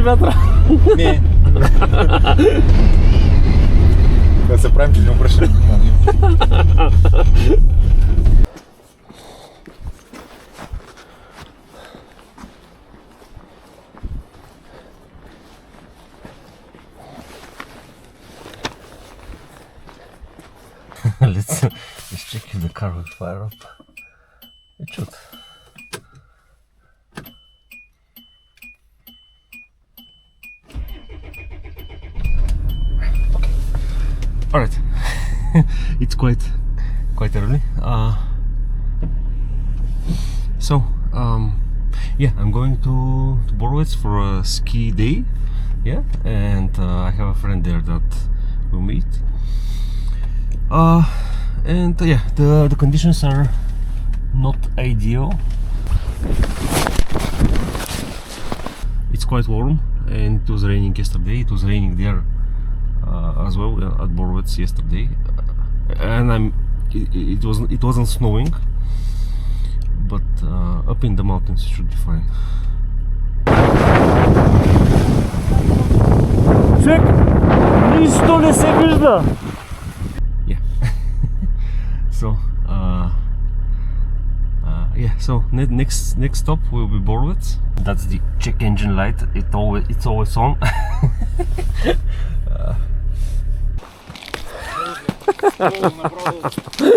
вятъра? Не. Да се правим, че не обръщаме внимание. Let's check if the car will fire up. It should. Alright. It's quite early. Yeah, I'm going to Borowitz for a ski day. Yeah, and I have a friend there that we'll meet. Yeah, the conditions are not ideal. It's quite warm, and it was raining yesterday. It was raining there as well at Borowitz yesterday, and it wasn't snowing, but up in the mountains it should be fine. Чек! Нищо не се вижда! Yeah. So next stop will be Borowitz. That's the check engine light. It's always on.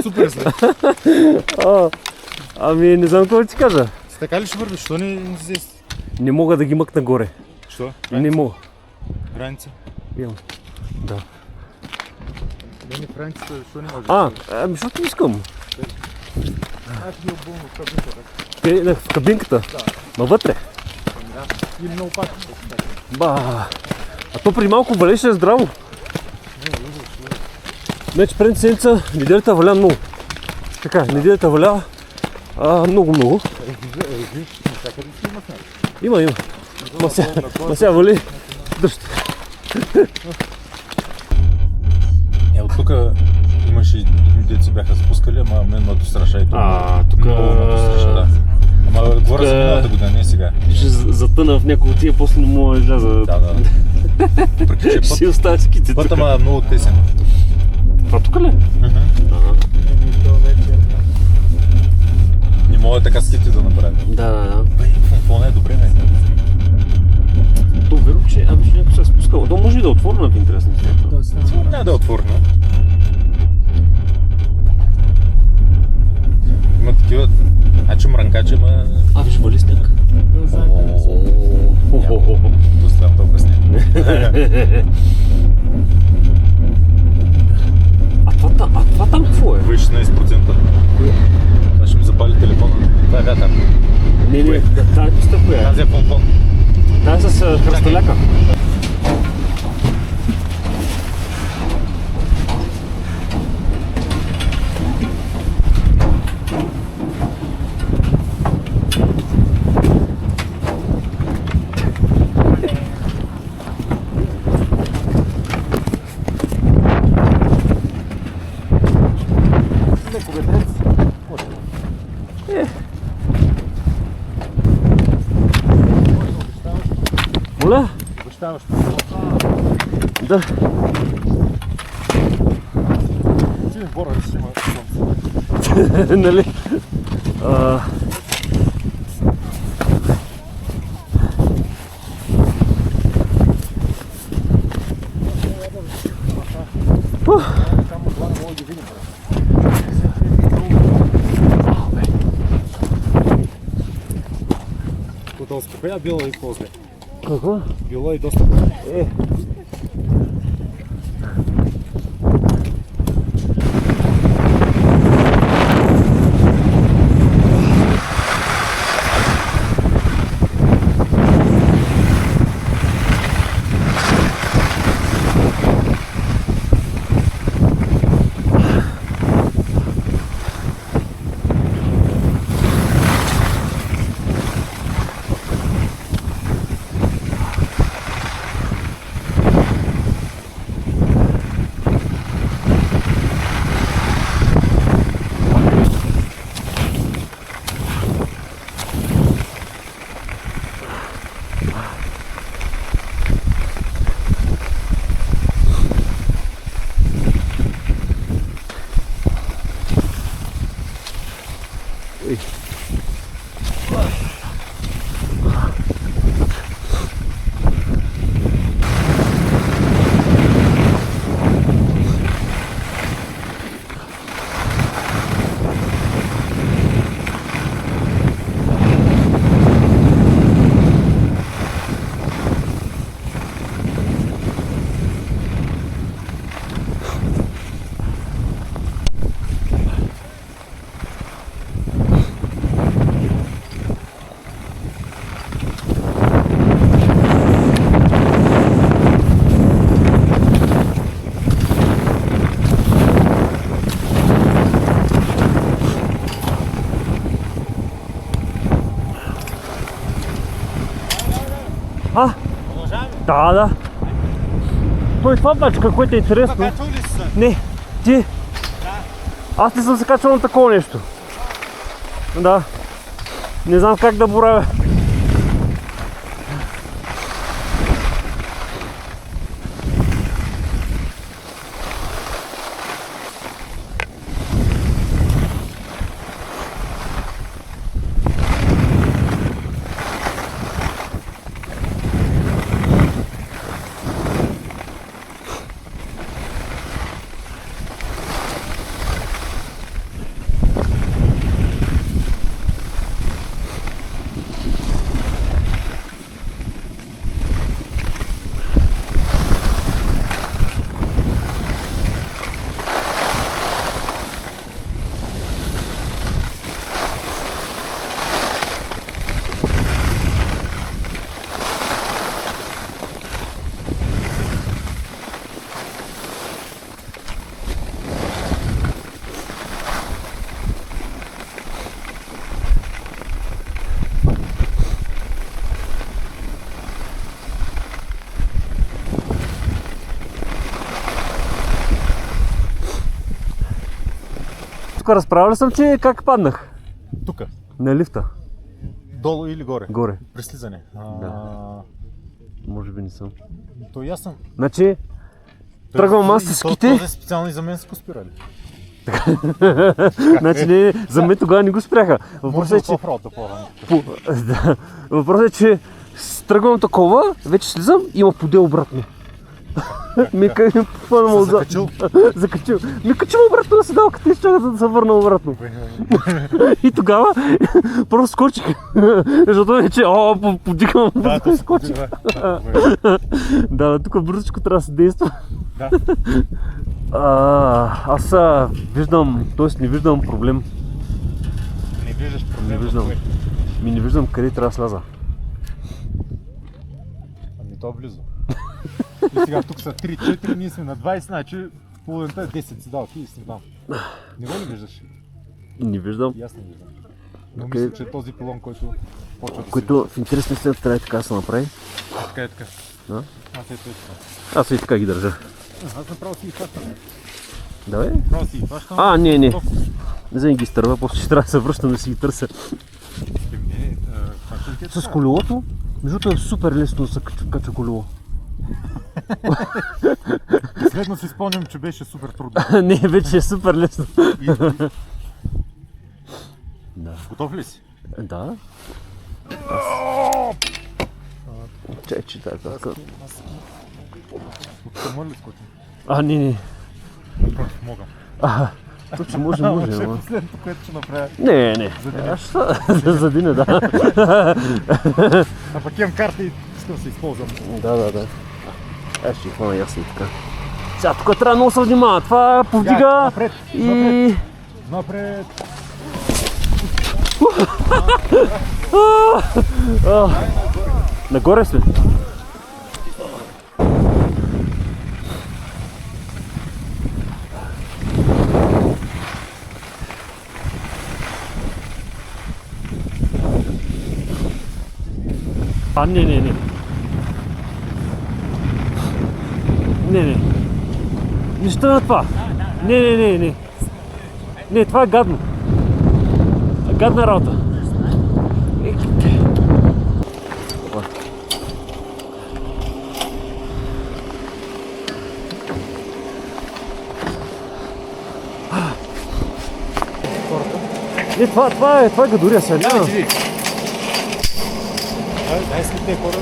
Супер след. Ами не знам какво да ти кажа. Така ли ще вървиш? Що не излезе? Не мога да ги мъкна горе. Що? Не мога. Граница? Имам. Да. Не, границата, защо не можеш? Ами защото искам. Аз ще ги обувам в кабинката. В кабинката? Да. Навътре? И много пак. Ба. А то при малко валеше здраво. Значи преди седмица неделята валя много. Така, неделята валя много. Има. Ма сега вали дъжд. От тук имаше деца бяха спускали, ама мен ме достраша и това. Тук... Много ме достраша, да. Ама говоря за миналата година, не сега. Ще затъна в някои от тия, после не мога да изляза. Да. Въпреки, че Ще си оставя ските тук. пътът е много тесен. Това тук ли? Не мога така ските да направя. Да. Фонфона е добре, не? То верно, че виж някой се е спускал. То може и да е отворено в интересни света. Сигурно няма да е отворено. Има такива... мрънкачи, ама... Виж, вали сняг. Доставам толкова сняг. А това там какво е? Виж 16%. Това ще ми запали телефона. Това е вятър. Не, тази писта коя е? Тази е фонфон. Тази с хръстоляка. Моля? Обещаваш. Да. Ти в Бора ще има слънце. Нали? Успокоя, било и по-зле. Какво? Било и доста. А? Продължаваме. Да. Той това бачка, което е интересно. Качвал ли си се? Не, ти. Аз не съм се качвал на такова нещо. Да. Не знам как да боравя. Тук разправя ли съм, че как паднах? Тук. На лифта. Долу или горе? Горе. При слизане. Може би не съм. То и аз съм. Значи, тръгвам аз с ските. Този специално и за мен са го спирали. Значи не, за мен тогава не го спряха. Въпросът е, че... Да. Въпросът е, че тръгвам такова, вече слизам и има подел обратно. Ми фанал Закачил? Закачил. Ми качил обратно на седалката и изчаках да се върна обратно. И тогава просто скочих. Защото вече, подигам, и скочих. Да, тук бързичко трябва да се действа. Да. Аз виждам, т.е. не виждам проблем. Не виждаш проблем. Не виждам. Не виждам къде трябва да сляза. Ами то близо. И сега тук са 3-4, ние сме на 20, значи половината е 10 седалки и сме там. Не го ли виждаш? Не виждам. И аз не виждам. Но мисля, че е този пилон, който почва да се Който в интерес на сцената трябва така да се направи. Така е така. Да? Аз Аз и така ги държа. Аз направо си ги хващам. Давай. Направо си ги хващам. Не. Не за ги изтърва, после ще трябва да се връщам да си ги търся. С колелото, между е супер лесно да се кача колело. Следно си спомням, че беше супер трудно. Не, вече е супер лесно. Да. Готов ли си? Да. Че така. От мър ли скочим? Не. Мога. Точно може, Ще е ама. последното, което ще направя. Не. За деня, да. А пък имам карта и искам да се използвам. Да. Аз ще хвана ясно и така. Сега тук трябва много се внимава. Това повдига Напред, и... Напред! Нагоре сме. Не. Не. Нищо на това. Не. Не, това е гадно. Гадна работа. Не, това е гадория сега. Дай си те хора.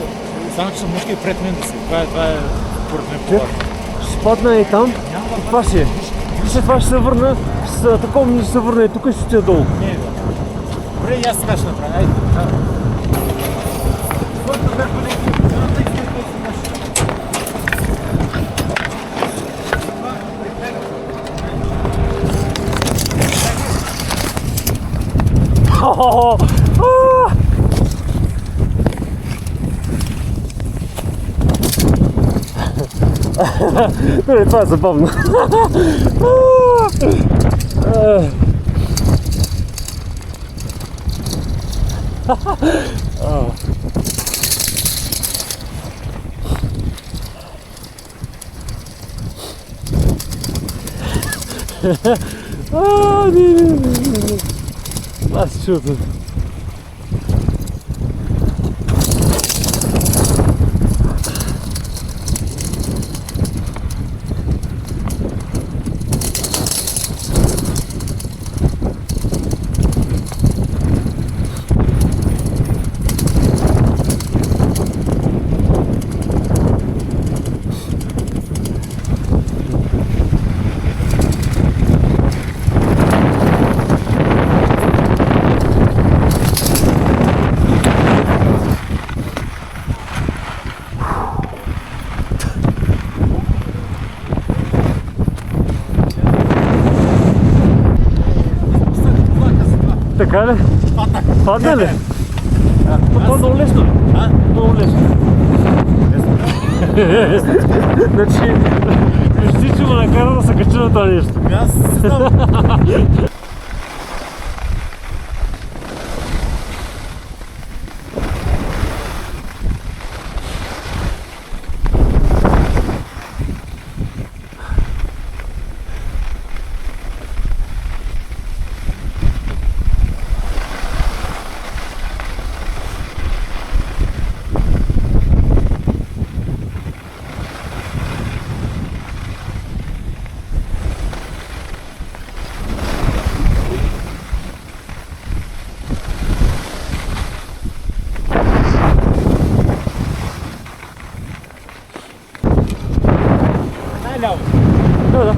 Само че са мъжки и пред мен да си. Това е според мен по-важно. Ще спадна и там. И това ще е. След това ще се върна. Такова ми ще се върна и тук и ще отида долу. Не, да. Добре, и аз сега ще направя. Айде. Това е забавно. Не. Аз чудо. Така ли? Падна ли? Това е много лесно. Много лесно. Значи, почти че ме накара да се качи на това нещо. Аз си знам. Най-ляво. Да.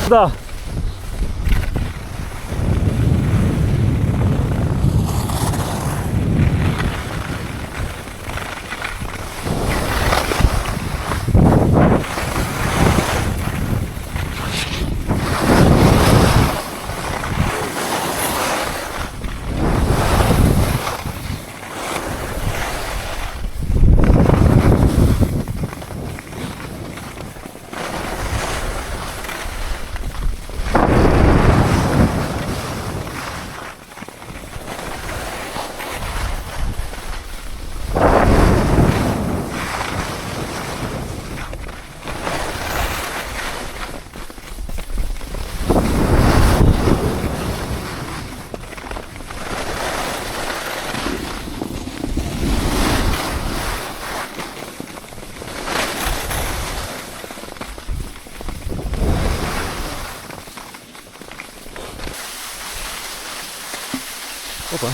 Да. Опа.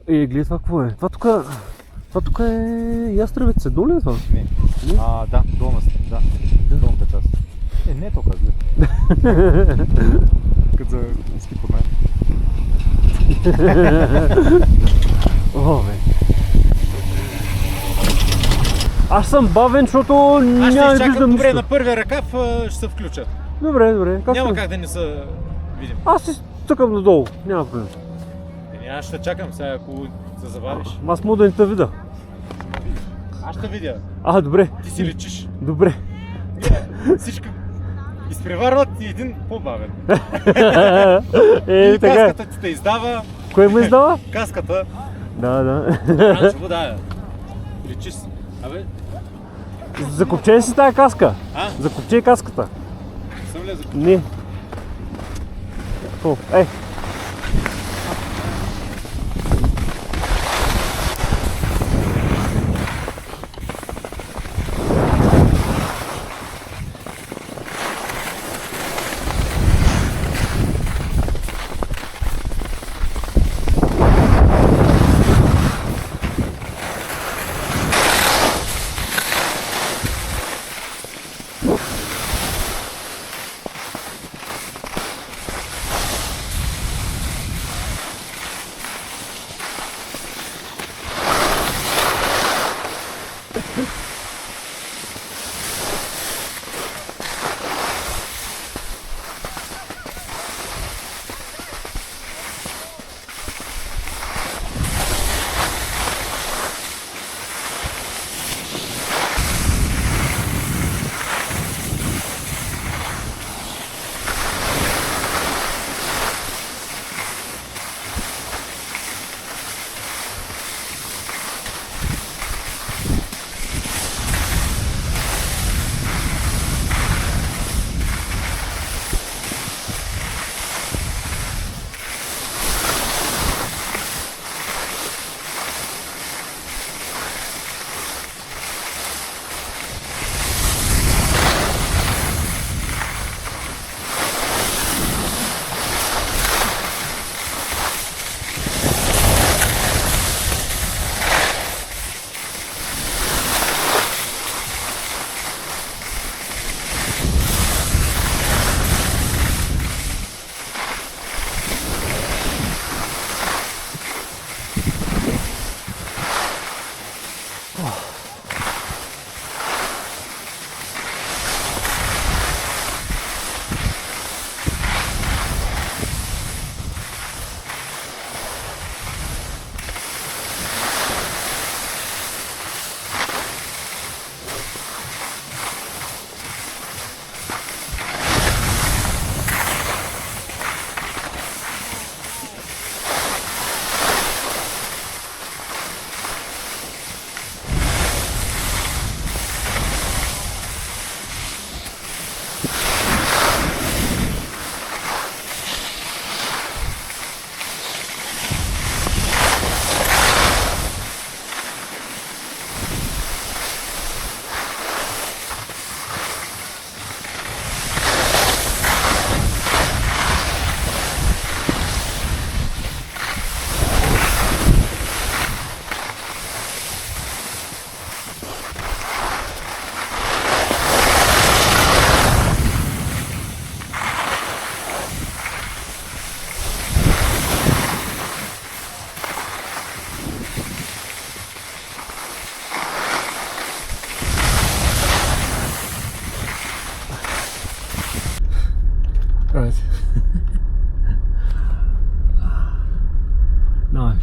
Гледай това какво е? Това тук е ястребец, долу ли е това? Не. Да, да. Долната част. Не е толкова зле. Като за ски под мен. О, бе. Аз съм бавен, защото Аз няма ще да изчакам виждам добре нищо. на първия ръкав, ще се включа. Добре. Няма как да не се видим. Аз си цъкам надолу, няма проблем. Аз ще чакам сега, ако се забавиш. Аз мога да не те видя. Аз ще видя. Добре. Ти си лечиш. Добре. Всички изпреварват и един по-бавен. И така. каската ти те издава. Кое ме издава? Каската. Да. Ранчево, да. Лечиш си. Абе, Закопче ли си тая каска? а? Закопче каската. Съм ли за... Не. О,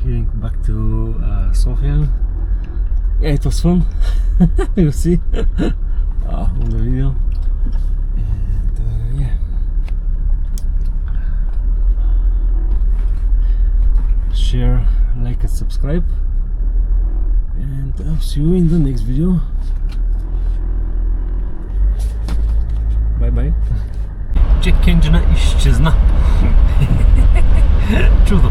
heading back to Sofia. Yeah, it was fun. You see on the video. And yeah. Share, like and subscribe. And I'll see you in the next video. Bye bye. Jack Engine изчезна. Чудо.